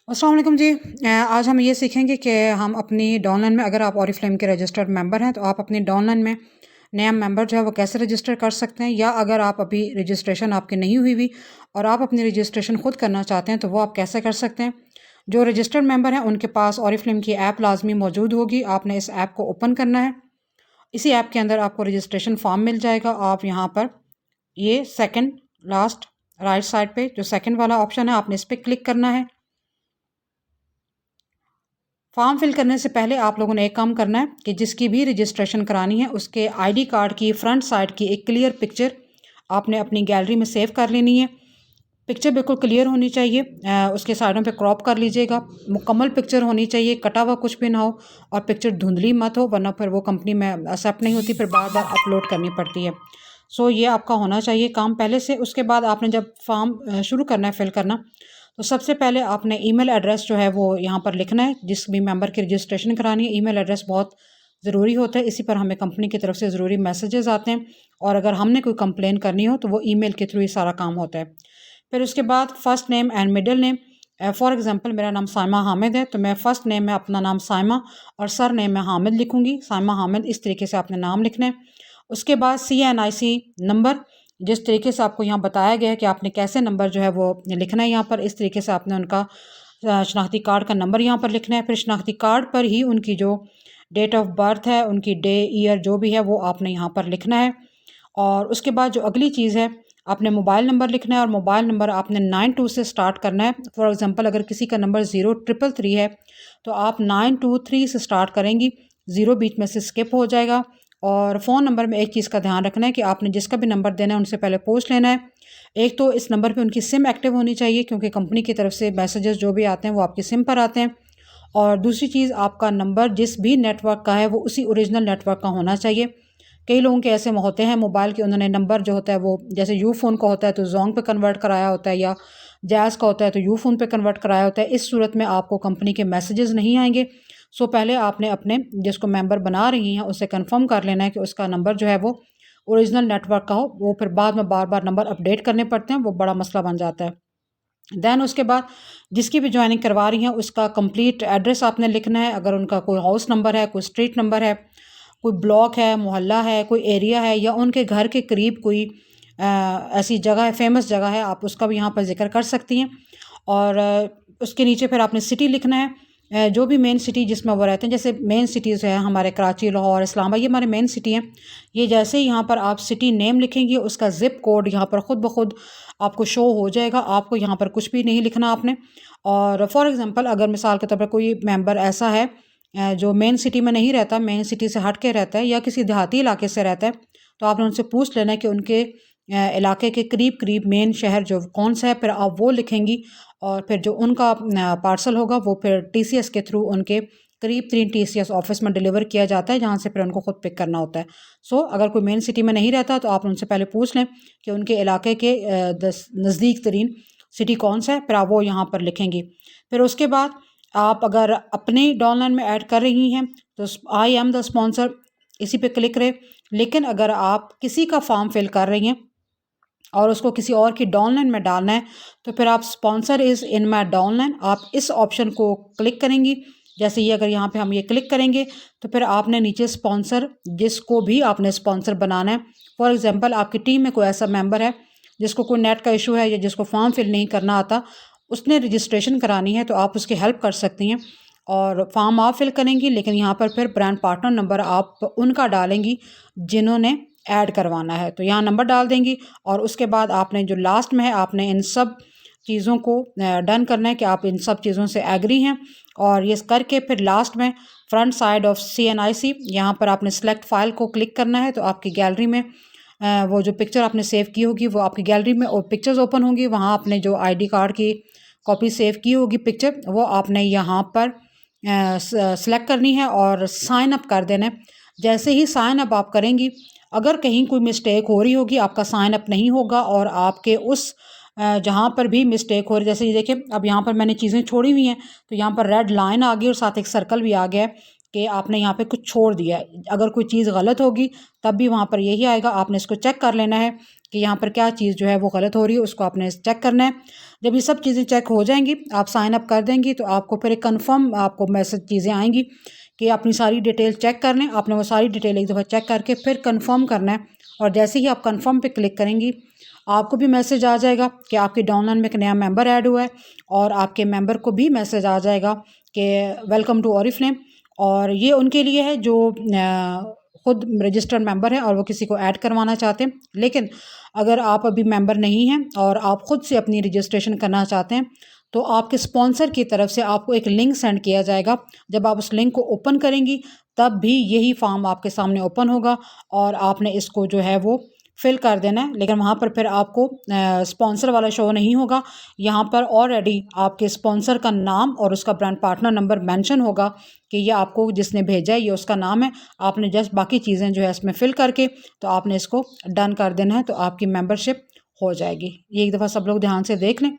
अस्सलाम वालेकुम जी। आज हम ये सीखेंगे कि हम अपनी डाउनलाइन में, अगर आप ऑरिफ्लेम के रजिस्टर्ड मेंबर हैं तो आप अपनी डाउनलाइन में नया मेंबर जो है वो कैसे रजिस्टर कर सकते हैं, या अगर आप अभी रजिस्ट्रेशन आपकी नहीं हुई हुई और आप अपनी रजिस्ट्रेशन खुद करना चाहते हैं तो वो आप कैसे कर सकते हैं। जो रजिस्टर्ड मेंबर हैं उनके पास ऑरिफ्लेम की ऐप लाजमी मौजूद होगी। आपने इस ऐप को ओपन करना है। इसी ऐप के अंदर आपको रजिस्ट्रेशन फॉर्म मिल जाएगा। आप यहाँ पर ये सेकंड लास्ट राइट साइड पे जो सेकंड वाला ऑप्शन है आपने इस पर क्लिक करना है। फॉर्म फिल करने से पहले आप लोगों ने एक काम करना है कि जिसकी भी रजिस्ट्रेशन करानी है उसके आईडी कार्ड की फ्रंट साइड की एक क्लियर पिक्चर आपने अपनी गैलरी में सेव कर लेनी है। पिक्चर बिल्कुल क्लियर होनी चाहिए। उसके साइडों पे क्रॉप कर लीजिएगा। मुकम्मल पिक्चर होनी चाहिए, कटा हुआ कुछ भी ना हो, और पिक्चर धुंधली मत हो, वरना फिर वो कंपनी में एक्सेप्ट नहीं होती, फिर बार बार अपलोड करनी पड़ती है। सो ये आपका होना चाहिए काम पहले से। उसके बाद आपने जब फॉर्म शुरू करना है फिल करना, तो सबसे पहले आपने ईमेल एड्रेस जो है वो यहाँ पर लिखना है। जिस भी मेंबर की रजिस्ट्रेशन करानी है ईमेल एड्रेस बहुत ज़रूरी होता है। इसी पर हमें कंपनी की तरफ से ज़रूरी मैसेजेस आते हैं, और अगर हमने कोई कंप्लेन करनी हो तो वो ईमेल के थ्रू ही सारा काम होता है। फिर उसके बाद first name and middle name. For example मेरा नाम साइमा हामिद है, तो मैं फ़र्स्ट नेम में अपना नाम साइमा और सर नेम में हामिद लिखूँगी। साइमा हामिद, इस तरीके से आपने नाम लिखना है। उसके बाद CNIC नंबर, जिस तरीके से आपको यहाँ बताया गया है कि आपने कैसे नंबर जो है वो लिखना है, यहाँ पर इस तरीके से आपने उनका शनाख्ती कार्ड का नंबर यहाँ पर लिखना है। फिर शनाख्ती कार्ड पर ही उनकी जो डेट ऑफ बर्थ है, उनकी डे ईयर जो भी है वो आपने यहाँ पर लिखना है। और उसके बाद जो अगली चीज़ है, आपने मोबाइल नंबर लिखना है, और मोबाइल नंबर आपने 92 से स्टार्ट करना है। फॉर एग्जांपल अगर किसी का नंबर 0333 है तो आप 923 से स्टार्ट करेंगी, ज़ीरो बीच में से स्किप हो जाएगा। और फ़ोन नंबर में एक चीज़ का ध्यान रखना है कि आपने जिसका भी नंबर देना है उनसे पहले पूछ लेना है। एक तो इस नंबर पे उनकी सिम एक्टिव होनी चाहिए, क्योंकि कंपनी की तरफ से मैसेजेस जो भी आते हैं वो आपकी सिम पर आते हैं। और दूसरी चीज़, आपका नंबर जिस भी नेटवर्क का है वो उसी ओरिजिनल नेटवर्क का होना चाहिए। कई लोगों के ऐसे होते हैं मोबाइल के, उन्होंने नंबर जो होता है वो जैसे यू फ़ोन का होता है तो जोंग पे कन्वर्ट कराया होता है, या जैज़ का होता है तो यू फ़ोन पे कन्वर्ट कराया होता है। इस सूरत में आपको कंपनी के मैसेजेस नहीं आएंगे। सो पहले आपने अपने जिसको मेंबर बना रही हैं उससे कंफर्म कर लेना है कि उसका नंबर जो है वो ओरिजिनल नेटवर्क का हो। वो फिर बाद में बार बार नंबर अपडेट करने पड़ते हैं, वो बड़ा मसला बन जाता है। देन उसके बाद जिसकी भी ज्वाइनिंग करवा रही हैं उसका कंप्लीट एड्रेस आपने लिखना है। अगर उनका कोई हाउस नंबर है, कोई स्ट्रीट नंबर है, कोई ब्लॉक है, मोहल्ला है, कोई एरिया है, या उनके घर के करीब कोई ऐसी जगह है, फेमस जगह है, आप उसका भी यहाँ पर ज़िक्र कर सकती हैं। और उसके नीचे फिर आपने सिटी लिखना है। जो भी मेन सिटी जिसमें वो रहते हैं, जैसे मेन सिटीज़ हैं हमारे कराची, लाहौर, इस्लामाबाद, ये हमारे मेन सिटी हैं। ये जैसे ही यहाँ पर आप सिटी नेम लिखेंगे उसका ज़िप कोड यहाँ पर ख़ुद ब खुद आपको शो हो जाएगा। आपको यहाँ पर कुछ भी नहीं लिखना आपने। और फॉर एग्ज़ाम्पल अगर मिसाल के तौर पर कोई मेंबर ऐसा है जो मेन सिटी में नहीं रहता, मेन सिटी से हट के रहता है, या किसी देहाती इलाके से रहता है, तो आपने उनसे पूछ लेना है कि उनके इलाके के करीब करीब मेन शहर जो कौन सा है। फिर आप वो लिखेंगी, और फिर जो उनका पार्सल होगा वो फिर TCS के थ्रू उनके करीब 3 TCS ऑफिस में डिलीवर किया जाता है, जहाँ से फिर उनको खुद पिक करना होता है। सो अगर कोई मेन सिटी में नहीं रहता तो आप उनसे पहले पूछ लें कि उनके इलाके के नज़दीक तरीन सिटी कौन सा है, फिर आप वो यहाँ पर लिखेंगी। फिर उसके बाद आप अगर अपनी डाउनलाइन में ऐड कर रही हैं तो आई एम द स्पॉन्सर, इसी पे क्लिक करें। लेकिन अगर आप किसी का फॉर्म फिल कर रही हैं और उसको किसी और की डाउनलाइन में डालना है तो फिर आप sponsor is in my downline, आप इस ऑप्शन को क्लिक करेंगी। जैसे ये अगर यहाँ पे हम ये क्लिक करेंगे तो फिर आपने नीचे स्पॉन्सर, जिसको भी आपने स्पॉन्सर बनाना है, फॉर एग्जांपल आपकी टीम में कोई ऐसा मेंबर है जिसको कोई नेट का इशू है या जिसको फॉर्म फिल नहीं करना आता, उसने रजिस्ट्रेशन करानी है, तो आप उसकी हेल्प कर सकती हैं। और फॉर्म आप फिल करेंगी, लेकिन यहाँ पर फिर ब्रांड पार्टनर नंबर आप उनका डालेंगी जिन्होंने ऐड करवाना है, तो यहाँ नंबर डाल देंगी। और उसके बाद आपने जो लास्ट में है आपने इन सब चीज़ों को डन करना है कि आप इन सब चीज़ों से एग्री हैं। और ये करके फिर लास्ट में फ्रंट साइड ऑफ CNIC, यहाँ पर आपने सेलेक्ट फाइल को क्लिक करना है, तो आपकी गैलरी में वो जो पिक्चर आपने सेव की होगी वो आपकी गैलरी में और पिक्चर्स ओपन होंगी। वहाँ आपने जो ID कार्ड की कॉपी सेव की होगी पिक्चर, वो आपने यहाँ पर सेलेक्ट करनी है और साइन अप कर देना है। जैसे ही साइन अप आप करेंगी, अगर कहीं कोई मिस्टेक हो रही होगी, आपका साइन अप नहीं होगा, और आपके उस जहाँ पर भी मिस्टेक हो रही, जैसे ये देखिए अब यहाँ पर मैंने चीज़ें छोड़ी हुई हैं तो यहाँ पर रेड लाइन आ गई और साथ एक सर्कल भी आ गया है कि आपने यहाँ पे कुछ छोड़ दिया है। अगर कोई चीज़ गलत होगी तब भी वहाँ पर यही आएगा। आपने इसको चेक कर लेना है कि यहाँ पर क्या चीज़ जो है वो गलत हो रही है, उसको आपने चेक करना है। जब ये सब चीज़ें चेक हो जाएंगी, आप साइन अप कर देंगी, तो आपको फिर एक कन्फर्म आपको मैसेज चीज़ें आएंगी कि अपनी सारी डिटेल चेक कर लें। आपने वो सारी डिटेल एक दफ़ा चेक करके फिर कंफर्म करना है, और जैसे ही आप कंफर्म पे क्लिक करेंगी आपको भी मैसेज आ जाएगा कि आपके डाउनलाइन में एक नया मेंबर ऐड हुआ है, और आपके मेंबर को भी मैसेज आ जाएगा कि वेलकम टू ऑरिफ्लेम। और ये उनके लिए है जो खुद रजिस्टर्ड मेंबर है और वो किसी को ऐड करवाना चाहते हैं। लेकिन अगर आप अभी मेंबर नहीं हैं और आप ख़ुद से अपनी रजिस्ट्रेशन करना चाहते हैं, तो आपके स्पॉन्सर की तरफ से आपको एक लिंक सेंड किया जाएगा। जब आप उस लिंक को ओपन करेंगी तब भी यही फॉर्म आपके सामने ओपन होगा और आपने इसको जो है वो फिल कर देना है। लेकिन वहाँ पर फिर आपको स्पॉन्सर वाला शो नहीं होगा। यहाँ पर ऑलरेडी आपके स्पॉन्सर का नाम और उसका ब्रांड पार्टनर नंबर मेंशन होगा कि ये आपको जिसने भेजा है ये उसका नाम है। आपने जस्ट बाकी चीज़ें जो है इसमें फिल करके तो आपने इसको डन कर देना है, तो आपकी मेंबरशिप हो जाएगी। ये एक दफ़ा सब लोग ध्यान से देख लें।